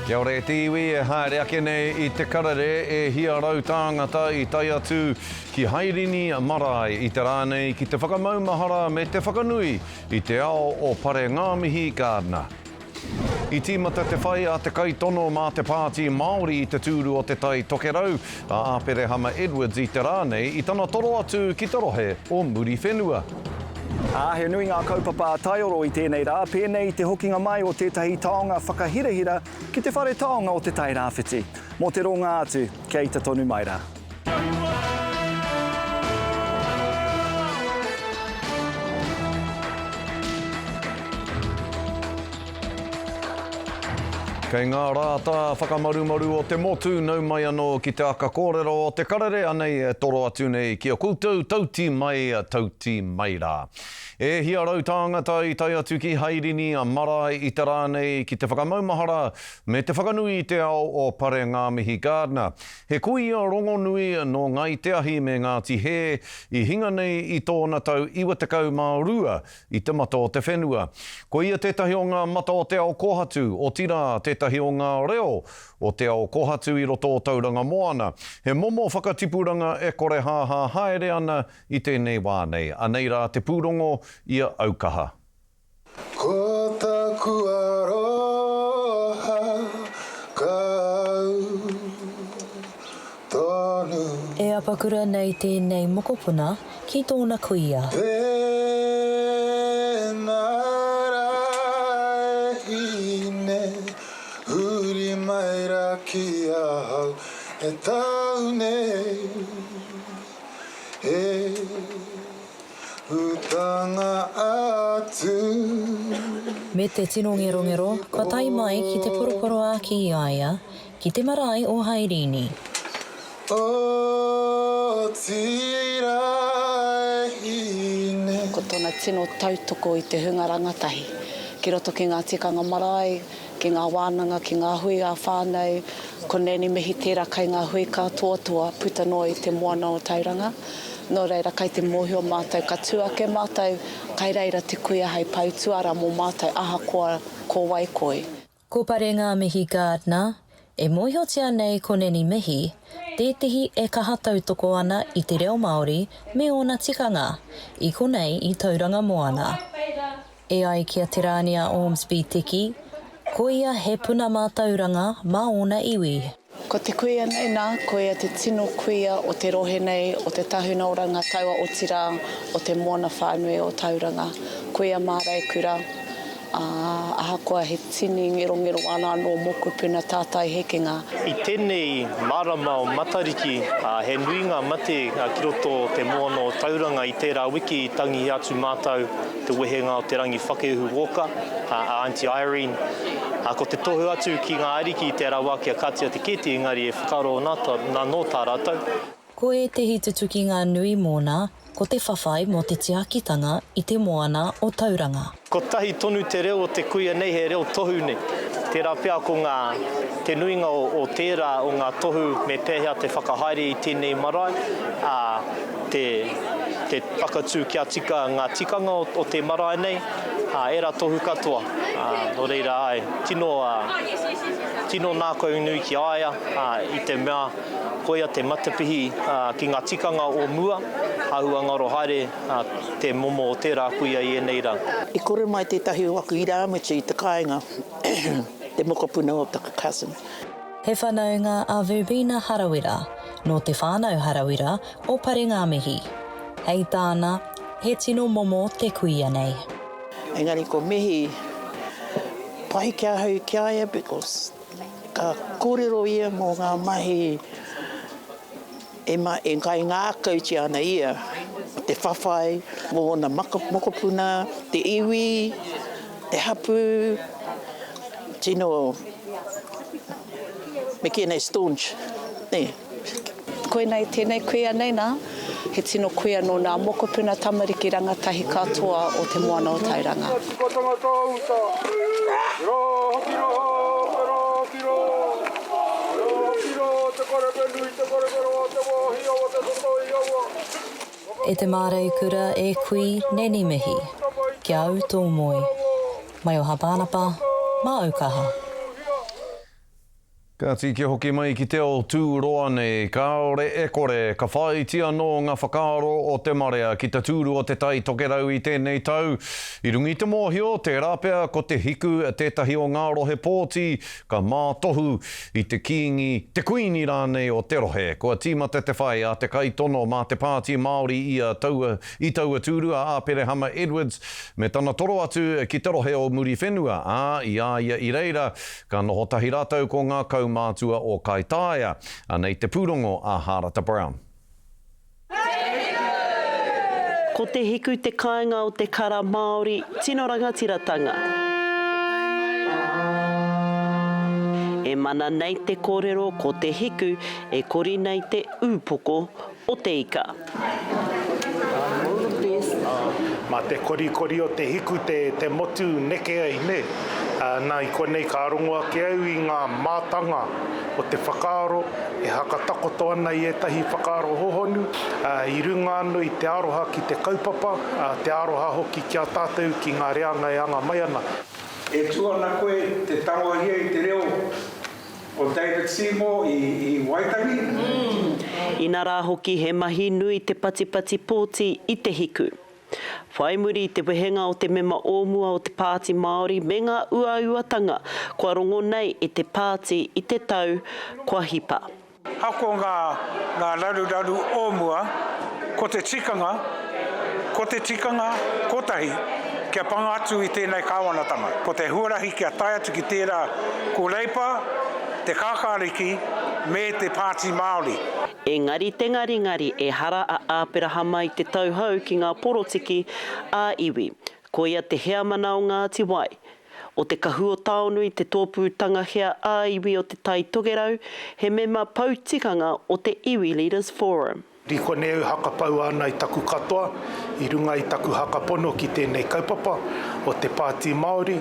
Kia ora te iwi e haere ake nei I te karere e hiarau tāngata I tai atu ki hairini marae I te rānei ki te whakamaumahara me te whakanui I te ao o Parengāmihi Gardiner. I tīmata te whai a te kaitono mā te Pāti Māori I te tūru o te Tai Tokerau a Āperehama Edwards I te rānei I tana toro atu ki te rohe o muri whenua. He nui ngā kaupapa Taioro I tēnei rā, pēnei te hokinga mai o tētahi taonga whakahirahira ki te whare taonga o te Tairāwhiti. Mō te ronga atu, kia ita tonu mai rā. Kei ngā rāta whakamarumaru o te motu nau mai anō ki te aka kōrero o te karere anei e toro atu nei ki a koutou tauti mai rā. E hiarau tāngata I tai atu ki hairini a marae I te rānei ki te whakamaumahara me te whakanui I te ao o Parengāmihi Gardiner. He kuia rongonui no ngai te ahi me Ngāti He I hinga nei I tōna tau 92 I te mata o te whenua. Ko ia tētahi o ngā mata o te ao kohatu, o tira tētahi o ngā reo o te ao kohatu I roto o Tauranga Moana. He momo whakatipuranga e kore haha haere ana I tēnei wā nei. Anei rā te pūrongo ia Aukaha. Ko ta kuaroha kau tonu. E apakura nei tēnei mokopuna ki tōna kuia. Pēnā raine huri mai ra ki au e tau nei e utanga atu. Me te tino ngero, ka tai mai ki te poroporo a ki iaia, ki te marae o hairini. O tiraine. Ko tōna tino tautoko I te hunga rangatahi. Ki roto ki ngā tikanga marae, ki ngā wānanga, ki ngā hui a whānau, ko neni mihi tērā kai ngā hui ka tuatua puta noa I te moana o Tauranga. Nō reira, kai te mōhio mātou ka tuake mātou, kai reira te kuia hei pau tuara mō mātou aha ko waikoi. Ko Parengāmihi Gardiner, e mōhiotia nei ko neni mihi, tētihi e kaha tautoko ana I te reo Māori me ona tikanga, I konei I Tauranga Moana. E ai kia te rānia Ormsby tiki, ko ia he puna mā tauranga mā ona iwi. Ko te kuia nei nā, ko ia te tino kuia o te rohe nei, o te tahunauranga taua o tira, o te moana whānui o Tauranga. Kuia mārei kura, ahakoa he tini ngero ana no mokupuna tātai hekenga. I tēnei marama o matariki, he nui ngā mate ki roto o te moana o Tauranga I tērā wiki I tangi atu mātou te wehenga o te rangi whakeuhu woka, a Auntie Irene. Ko te tohu atu ki ngā ariki I tērā wā kia katia te keti, engari e whakaro nā no tā rātou. Ko e te hitutu ki ngā nui mōna, ko te whawhai mō te tiakitanga I te moana o Tauranga. Ko tahi tonu te reo o te kuia nei he reo tohu nei. Tērā pia ko te nuinga o tērā o ngā tohu me pēhea te whakahaere I tēnei marae. Te pakatū kia tika ngā tikanga o te marae nei. Era tohu katoa. Nō reira ai, tino nā koe nui ki aia I te mea koia te matapihi ki ngā tikanga o mua, ahua ngaro haere te momo o tērā kuia I nei rā. I kore mai tētahi waku I rāmiti I te kāinga, te mokopuna o taka cousin. He whanaunga a Verbena Harawira, no te whānau Harawira o Parengāmihi. Hei tāna, he tino momo te kuia nei. Engari ko mihi, pahi kia hau kia ia because ka kōrero ia mō ngā mahi e kai ngā kauti ana ia. Te whawhai, mō na mokopuna, te iwi, te hapu, tino me kia nei staunch. Ne. Koe nei tēnei kuia nei nā, he tino kuia no ngā mokopuna tamariki rangatahi katoa o te moana o Tauranga. E te mārei kura e kui neni mihi, kia au tō moe. Mai o Hapanapa, mā Aukaha. Ka tiki hoki mai ki te o tūroa nei, ka ore e kore, ka whaitia no ngā whakaaro o te marea ki te tūru o te Tai Tokerau i tēnei tau. I rungi te mōhio, te rāpea ko te hiku tētahi o ngā rohe pōti, ka mātohu i te kiingi, te kuini rānei o te rohe. Kua tīmata te whai a te kaitono mā te Pāti Māori i taua tūrua a Perehama Edwards, me tana toro atu ki te rohe o muri whenua, i aia i reira, ka noho tahi rātau ko ngā mātua o Kaitaia, Anei te pūrongo a Harata Brown. Ko te hiku te kāinga o te kara Māori, tino rangatiratanga. E mana nei te kōrero ko te hiku, e kori nei te ūpoko o te ika. Ma te kori o te hiku te motu neke ai ne. Nā i konei ka rongoa ke au i ngā mātanga o te whakaaro, e hakatakoto ana i etahi whakaaro hohonu, i runga anu i te aroha ki te kaupapa, te aroha hoki kia tātou ki ngā reanga e anga mai ana. E tuana koe te tangohia i te reo o David Seymour i Waitangi. Ina rā hoki he mahi nui te patipati pōti i te hiku. Whaimuri i te wehenga o te mema ōmua o te Pāti Māori me ngā uauatanga, kua rongo nei i te pāti i te tau kua hipa. Hako ngā raru ōmua, ko te tikanga, kotahi, kia panga atu i tēnei kāwanatanga. Ko te huarahi kia tai atu ki tērā ko leipa, te kākāriki me te Pāti Māori. Engari te ngari e hara a Āperahama i te tauhau ki ngā porotiki a iwi. Ko ia te hea mana o Ngāti Wai. O te kahua taonu i te tōpūtanga hea a iwi o te Tai Tokerau, he mema pautikanga o te Iwi Leaders Forum. Riko neu hakapau ana i taku katoa, i runga i taku hakapono ki tēnei kaupapa o te Pāti Māori.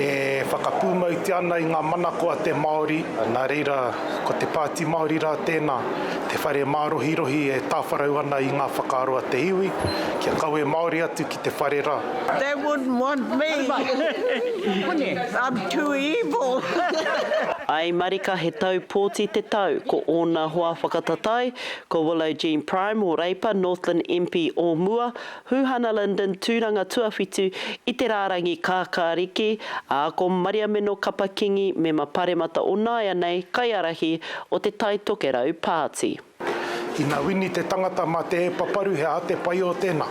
E whakapūmauti ana i ngā manakoa te Māori. Nā reira, ko te Pāti Māori rā tēnā, te whare mārohirohi e tāwharau ana i ngā whakaaroa te iwi, kia kaue Māori atu ki te whare rā. They wouldn't want me. I'm too evil. Ai marika he tau pōti te tau, ko ōna hoa whakatatai, ko Willow Jean Prime o Reipa, Northland MP o Mua, Huhana Linden tūranga tuawhitu i te rārangi kākāriki, a ko Maria Meno Kapakingi me Maparemata o Nāia nei kaiarahi o te Tai Tokerau Pāti. Ina wini te tangata mā te e paparu he a te pai o tēnā.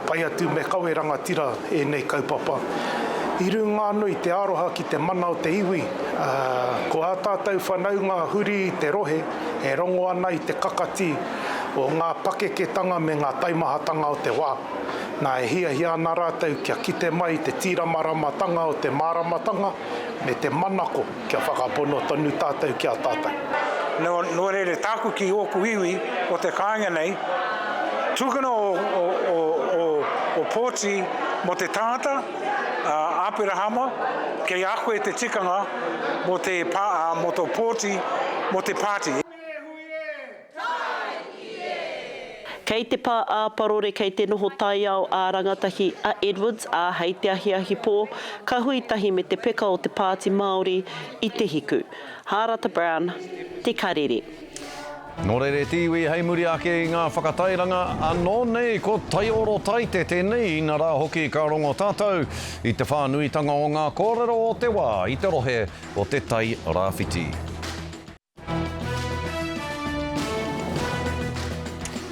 Pai atu me kawe rangatira e nei kaupapa. I runga anu i te aroha ki te mana o te iwi, ko a tātou whanau ngā huri i te rohe, e rongo ana i te kakati o ngā pakeketanga me ngā taimahatanga o te wā. Nā e hia ana rātou kia kite mai te tīramaramatanga o te māramatanga me te manako kia whakapono tonu tātou kia tātou. No rere tāku ki oku iwi o te kāinga nei, tūkana o pōti mo te tata, Āperahama, kei a koe te tikanga mo te pōti mo te pāti. Kei te pā āparore kei te noho tai ao a rangatahi a Edwards a hei te ahi pō, ka huitahi me te peka o te Pāti Māori i te hiku. Harata Brown, te Karere. Nō reire tīwi hei muri ake i ngā whakatairanga, anō nei ko Taioro Taite tēnei ina rā hoki ka rongo tātou i te whānuitanga o ngā kōrero o te wā i te rohe o te Tairāwhiti.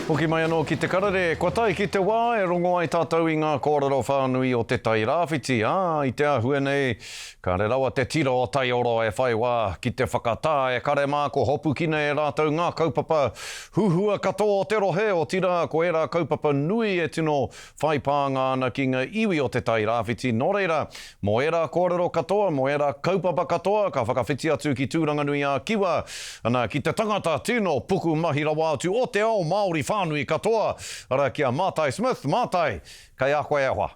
Hoki mai anō ki te karere, kua tai ki te wā e rongo ai tātou i ngā kōrero whānui o te Tairāwhiti. I te ahua nei, ka re rawa te tira o Taioro e whai wā ki te whakatā e kare mā ko hopu kina e rātou ngā kaupapa huhua katoa o te rohe o tira ko e rā kaupapa nui e tino whai pānga ana ki ngā iwi o te Tairāwhiti. Nō reira, mo e rā kōrero katoa, mo e rā kaupapa katoa, ka whakawhiti atu ki tūranga nui a kiwa, ana ki te tangata tino puku mahi rawa atu o te ao Māori whānui katoa, ara kia Mātai Smith, Mātai, kai a koe ahoa.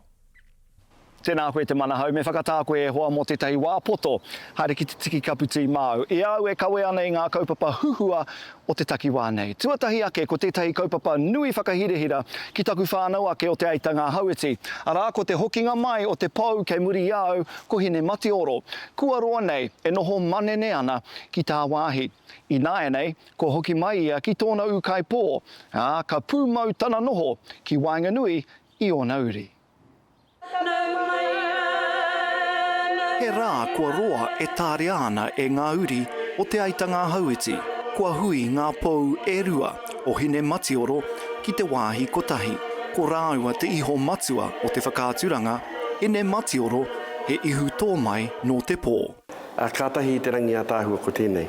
Tēnā koe te manahau, me whakatā koe e hoa mo te tahi wāpoto, haere ki te tiki kaputi māu. I au e kawe ana i ngā kaupapa huhua o te taki wānei. Tuatahi ake ko tētahi kaupapa nui whakahirehira ki taku whānau ake o te aitanga hauiti. Arā ko te hokinga mai o te pau kei muri i au ko hine Matioro. Kua roa nei e noho manene ana ki tā wāhi. I nāenei, ko hoki mai ia ki tōna ukai pō. Ka pūmau tana noho ki Wainganui i o Nauri. He rā kua roa e tāre ana e ngā uri o te aitanga hauiti. Kua hui ngā pou e rua o hine Matioro ki te wāhi kotahi. Ko rāua te iho matua o te whakāturanga, hine Matioro he ihu tō mai no te pō. Kātahi te rangi a tāhua ko tēnei.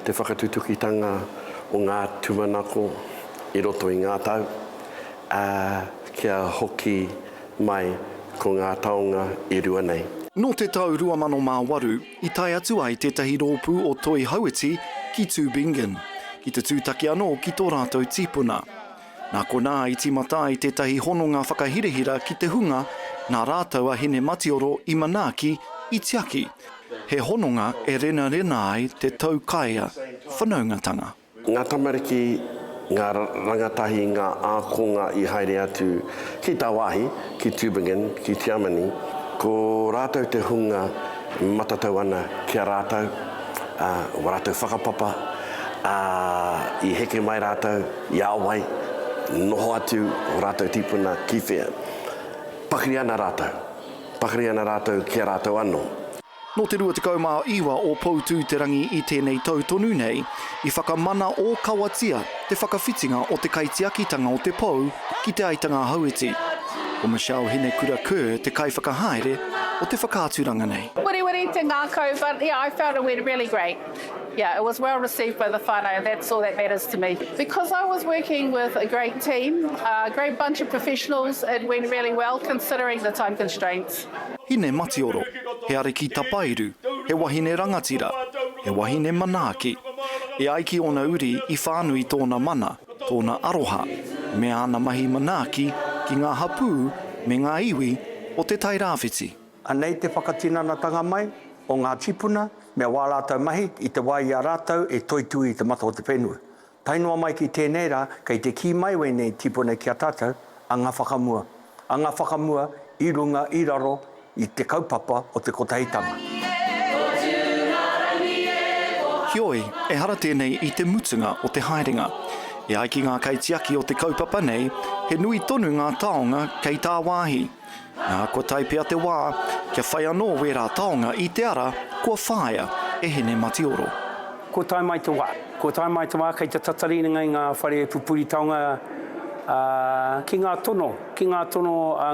Te whakatutukitanga o ngā tumanako i roto i ngā tau. Kia hoki mai ko ngā taonga i rua nei. No te tau 2008, i tai atu ai tētahi rōpū o toi hauiti ki Tūbingen, ki te tūtaki anō ki tō rātou tipuna. Nā konā i timata i tētahi hononga whakahirehira ki te hunga, nā rātou a hine Matioro i manaaki i tiaki. He hononga e rena ai te tau kaia whanaungatanga. Ngā tamariki, ngā rangatahi, ngā ākonga i haere atu ki tā wāhi, ki Tūbingen, ki Tiamani, ko rātou te hunga matatau ana kia rātou, rātou whakapapa, i heke mai rātou, i awai, noho atu rātou tipuna ki whea. Pakiri ana rātou kia rātou anō. No te rua te kaumā iwa o Poutu te rangi i tēnei tau tonu nei, i whakamana o kawatia te whakawhitinga o te kaitiakitanga o te pou ki te aitanga hauiti. O Michelle hine kura kū te kai whakahaere o te whakāturanga nei. Wiri te ngākau, but yeah, I felt it went really great. Yeah, it was well received by the whānau, and that's all that matters to me. Because I was working with a great team, a great bunch of professionals, it went really well considering the time constraints. Hine Matioro, he are ki Tapairu, he wahine rangatira, he wahine manaaki. E aiki o Nauri i whānui tōna mana, tōna aroha, me ana mahi manaaki ki ngā hapū me ngā iwi o te Tairāwhiti. Anei te whakatinanatanga mai o ngā tipuna, mea wā rātou mahi i te wai a rātou e toitui i te mata o te whenua. Tainua mai ki tēnei rā, kei te ki mai wenei tipuna kia tātou, a ngā whakamua. A ngā whakamua i runga i raro i te kaupapa o te kotahitanga. Hioi, e hara tēnei i te mutunga o te haerenga. E aiki ngā kaitiaki o te kaupapa nei, he nui tonu ngā taonga kei tā wāhi. Ko taipea te wā, kia whai anō wērā taonga i te ara, kua whāia e hine Matioro. Ko tai mai te wā, kei te tataringa i ngā whare pupuri taonga ki ngā tono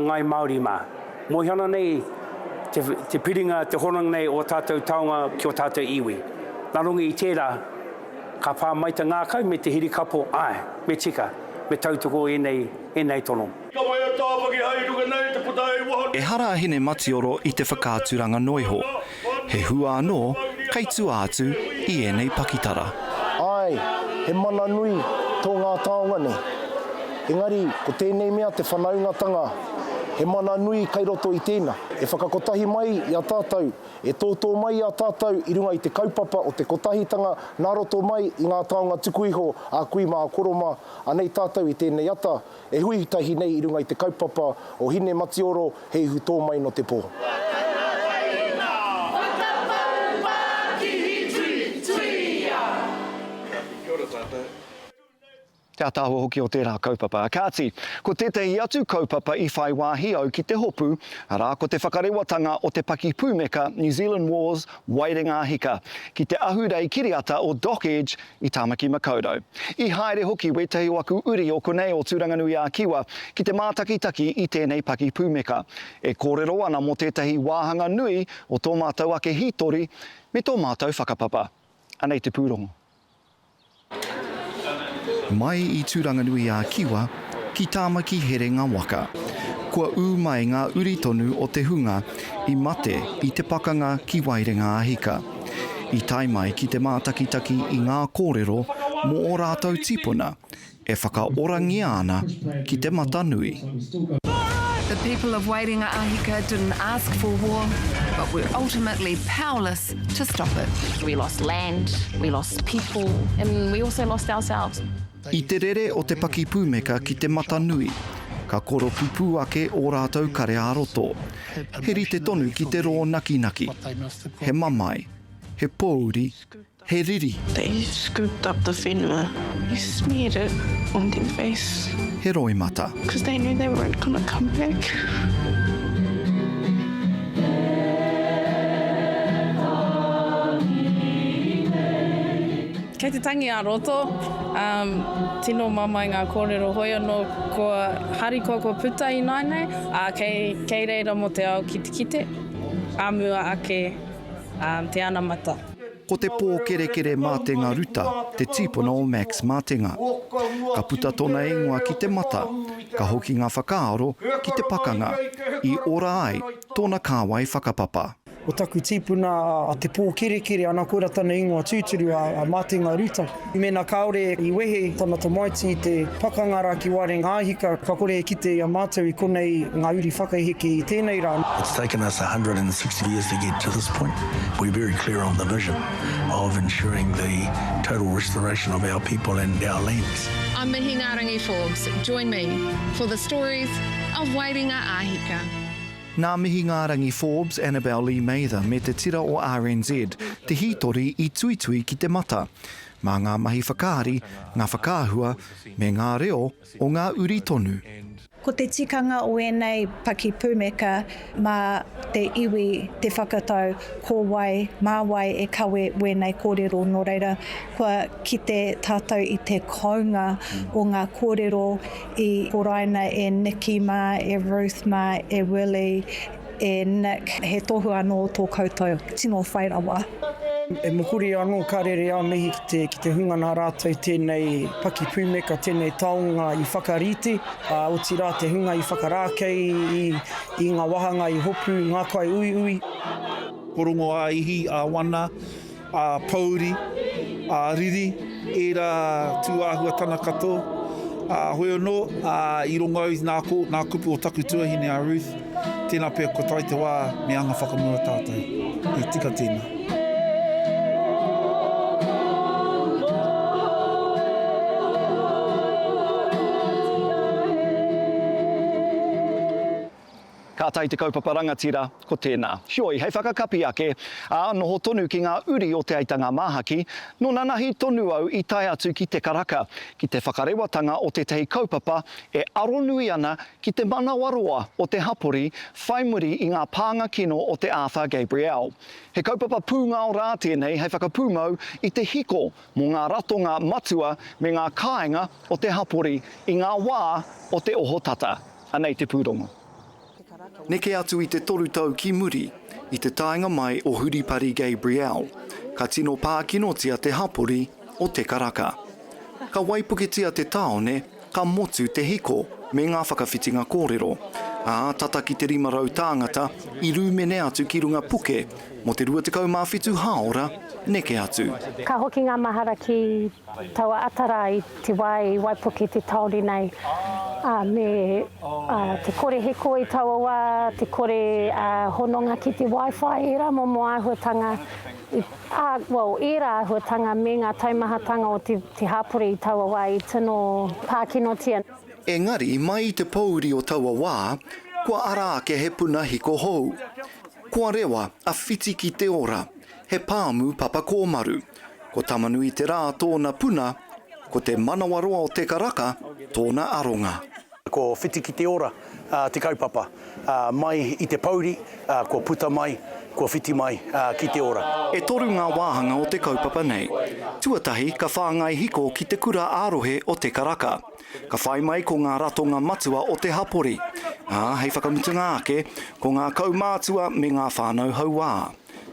ngai Māori mā. Mohiana nei, te piringa, te honanga nei o tātou taonga ki o tātou iwi. Nā rungi i tērā, ka pā mai te ngākau me te hirikapo, me tika, me tautoko enei tono. E hara hine Matioro i te whakāturanga noiho. He hua anō, kei tua atu i enei pakitara. Ai, he mana nui tō ngā taonga nei. Engari, ko tēnei mea te whanaungatanga, he mana nui kai roto i tēnā. E whakakotahi mai i a tātou, e tōtō mai i a tātou i runga i te kaupapa o te kotahitanga, nā roto mai i ngā taonga tukuiho a kui mā koroma, anei tātou i tēnei ata, e huitahi nei i runga i te kaupapa o hine Matioro, he ihu tō mai no te pō. Te ataho hoki o tērā kaupapa. Kāti, ko tētahi atu kaupapa i whai wāhi au ki te hopu, arā ko te whakarewatanga o te paki pūmeka New Zealand Wars Wairinga Hika, ki te ahurei kiriata o Dock Edge i Tāmaki Makaurau. I haere hoki wetahi waku uri o konei o Tūranganui a Kiwa, ki te mātakitaki i tēnei paki pūmeka. E kōrero ana mo tētahi wāhanga nui o tō mātou ake hitori me tō mātou whakapapa. Anei te pūrongo. Mai i Tūranganui a Kiwa, ki Tāmaki here ngā waka. Kua mai ngā uri tonu o te hunga i mate i te pakanga ki Wairinga Hika. I tai mai ki te mātakitaki i ngā kōrero mo o rātou tipuna, e whakaorangia ana ki te mata nui. The people of Wāhanga Ahika didn't ask for war, but were ultimately powerless to stop it. We lost land, we lost people, and we also lost ourselves. I te rere o te paki pūmeka ki te mata nui, ka koro pupu ake o rātou kare āroto. He rite tonu ki te ro naki-naki. He mamai, he pōuri, he riri. They scooped up the whenua, they smeared it on their face. He roi mata. Because they knew they weren't going to come back. Kei te tangi a roto, tino mamai ngā kōrero hoi anō kua hariko kua puta i naine, kei reira mo te ao ki te kite, āmua ake te ana mata. Ko te pō kere mā te ngā ruta, te tīpuna o Max mā te ngā. Ka puta tōna ingoa ki te mata, ka hoki ngā whakaaro ki te pakanga, i ora ai tōna kāwai whakapapa. O taku tīpuna a te pō kere ana kora tana ingoa tūturu a mā te ngā ruta. I mena kaore i wehe tana tamaiti te pakangara ki Wāhanga Ahika, ka kore ki te a mātou i konei ngā uri whakaheke i tēnei rā. It's taken us 160 years to get to this point. We're very clear on the vision of ensuring the total restoration of our people and our lands. I'm Mihi Ngārangi Forbes. Join me for the stories of Wāhanga Ahika. Nā mihi Ngārangi Forbes, Annabelle Lee Mather me te tira o RNZ, te hitori i tuitui ki te mata. Mā ngā mahi whakaari, ngā whakaahua, me ngā reo o ngā uri tonu. Ko te tikanga o enei paki pūmeka mā te iwi te whakatau ko wai, mā wai e kawe wēnei kōrero nō reira. Kua ki te tātou i te kaunga o ngā kōrero i Hūrae e Nikki mā, e Ruth mā, e Willie, e Nick. He tohu anō tō koutou, tino whairawa. E mokuri anō karere a mihi ki te hungana rātou tēnei paki pūmeka, tēnei taonga i whakariti. O tira te hunga i whakarākei i ngā wahanga i hopu, ngā kai ui. Porongo a ihi, a wana, a pauri, a riri, e rā tūāhua tana kato. Hoi anō, i rongo au nā kupu o taku tuahine a Ruth. Tēnā pēr ko Taite wā me anga whakamua tātou. I tika tēnā. Ka Taite kaupapa rangatira, ko tēnā. Hioi, hei whakakapi ake, noho tonu ki ngā uri o te aitanga māhaki, no nanahi tonu au i tai atu ki te karaka, ki te whakarewatanga o te tehi kaupapa, e aronui ana ki te manawaroa o te hapori, whaimuri i ngā pānga kino o te Arthur Gabriel. He kaupapa pūngao rā tēnei, hei whakapūmau i te hiko mō ngā ratonga matua me ngā kāinga o te hapori i ngā wā o te oho tata. Anei te pūrongo. Neke atu i te toru tau ki muri, i te taenga mai o Huripari Gabriel, ka tino pākinotia te hapori o te karaka. Ka waipuketia te taone, ka motu te hiko me ngā whakawhitinga kōrero. Tata ki te rimarau tāngata, i rūmene atu ki runga puke, mo te 27 haora, neke atu. Ka hoki ngā mahara ki taua atara i te waipuke te tauri nei. Te kore heko i taua wā, te kore hononga ki te Wi-Fi, e rā momo āhuatanga, e rā āhuatanga me ngā taumahatanga o te hapori i taua wā i tino pākinotia. Engari, mai i te pauri o taua wā, kua ara ke he puna hiko hou. Kua rewa, a whiti ki te ora, he pāmu papa kōmaru. Ko tamanui te rā tōna puna, ko te manawaroa o te karaka, tōna aronga. Ko whiti ki te ora, te kaupapa, mai i te pauri, ko puta mai, ko whiti mai ki te ora. E toru ngā wāhanga o te kaupapa nei. Tuatahi ka whāngai hiko ki te kura ārohe o te karaka. Ka whai mai ko ngā ratonga matua o te hapori. Hei whakamutunga ake, ko ngā kaumātua me ngā whānau hauā.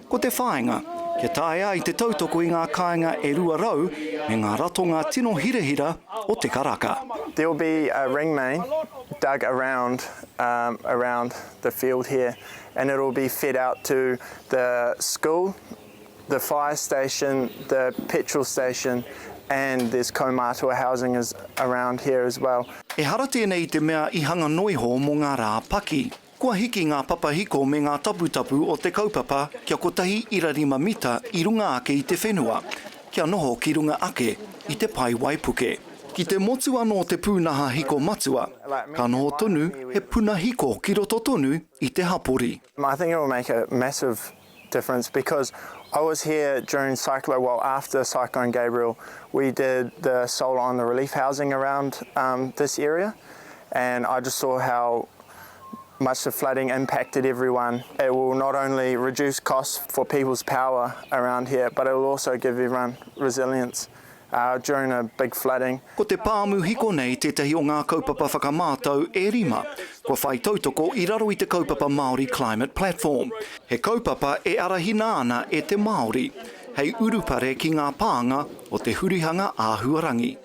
Ko te whāinga, kia taea i te tautoko i ngā kāinga e rua rau me ngā ratonga tino hirahira o te karaka. There will be a ring main dug around the field here, and it will be fed out to the school the fire station, the petrol station, and there's kaumātua housing is around here as well. E hara tēnei te mea I hanga noiho mō ngā rā paki. Kua hiki ngā papahiko me ngā taputapu o te kaupapa kia kotahi 1.5 mita I runga ake I te whenua. Kia noho ki runga ake I te pai waipuke. Ki te motu anō te pūnaha hiko matua, ka noho tonu he puna hiko ki roto tonu I te hapori. I think it will make a massive difference because I was here during after Cyclone Gabriel, we did the solar on the relief housing around this area, and I just saw how much the flooding impacted everyone. It will not only reduce costs for people's power around here, but it will also give everyone resilience during a big flooding. Ko te pāmu hiko nei tētahi o ngā kaupapa whakamātau e rima, kua whai tautoko I raro I te kaupapa Māori Climate Platform. He kaupapa e arahina ana e te Māori, hei urupare ki ngā pāanga o te hurihanga āhuarangi.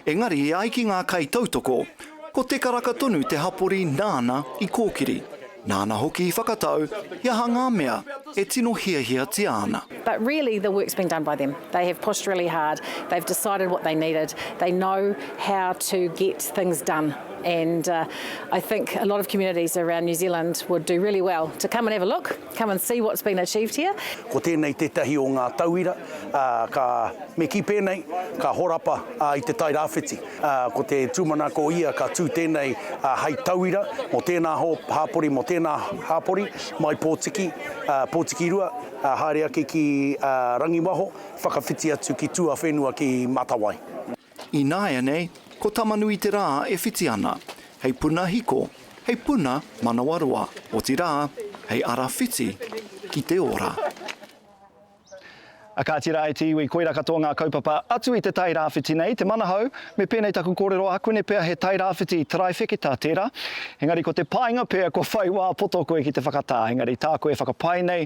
Engari e ai ki ngā kai tautoko, ko te karaka tonu te hapori nāna I kōkiri. Nāna hoki I whakatau, ia hanga mea e tino hia te ana. But really the work's been done by them. They have pushed really hard. They've decided what they needed. They know how to get things done. And I think a lot of communities around New Zealand would do really well to come and have a look, come and see what's been achieved here. Ko tēnei tētahi o ngā tauira, ka me ki pēnei, ka horapa I te Tairāwhiti. Ko te tūmana ko ia ka tū tēnei hei tauira, mo tēnā hāpori, mo tēnā hāpori, mai pōtiki, pōtiki rua, haere ake ki rangiwaho, whakawhiti atu ki tua whenua ki Matapae. I nāia nei, ko tamanui te rā e whiti ana, hei puna hiko, hei puna manawarua, o te rā, hei ara whiti ki te ora. A ka tira e tiwi, koira katoa ngā kaupapa atu I te Tairāwhiti nei, te manahau, me pēnei taku kōrero aku ne pēr he Tairāwhiti taraifeke tā tērā. Engari ko te painga pēr ko whai wā poto koe ki te whakatā, engari tā koe whakapai nei,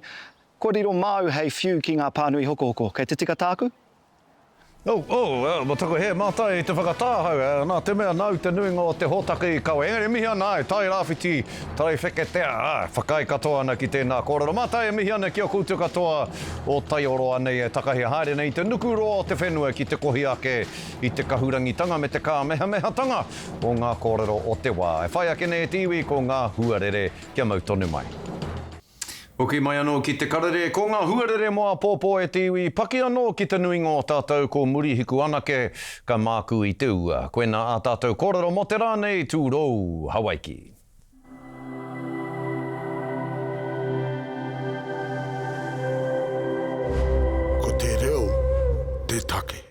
ko riro mau hei whiu ki ngā pānui hoko. Kei te tika tāku? Ma tako he mātai te whakatāhau, nā te mea nau te nuinga o te hōtaki kawe. Engari mihi ana e Tairāwhiti taraifeke tea, whakai katoa ana ki tēnā kōrero. Mātai e mihi ana ki o koutu katoa o Taioro Anei e takahi haere nei te nukuro o te whenua ki te kohi ake I te kahurangitanga me te kā meha o ngā kōrero o te wā. E whai ake nei e tiwi ko ngā Huarere kia mautonu mai. Hoki mai anō ki te karere, ko ngā Huarere moa pōpō e tiwi, paki anō ki te nuinga o tātou ko murihiku anake, ka māku I te ua. Koena a tātou kōrero mo te rānei tūrou Hawaiki. Ko te reo, te take.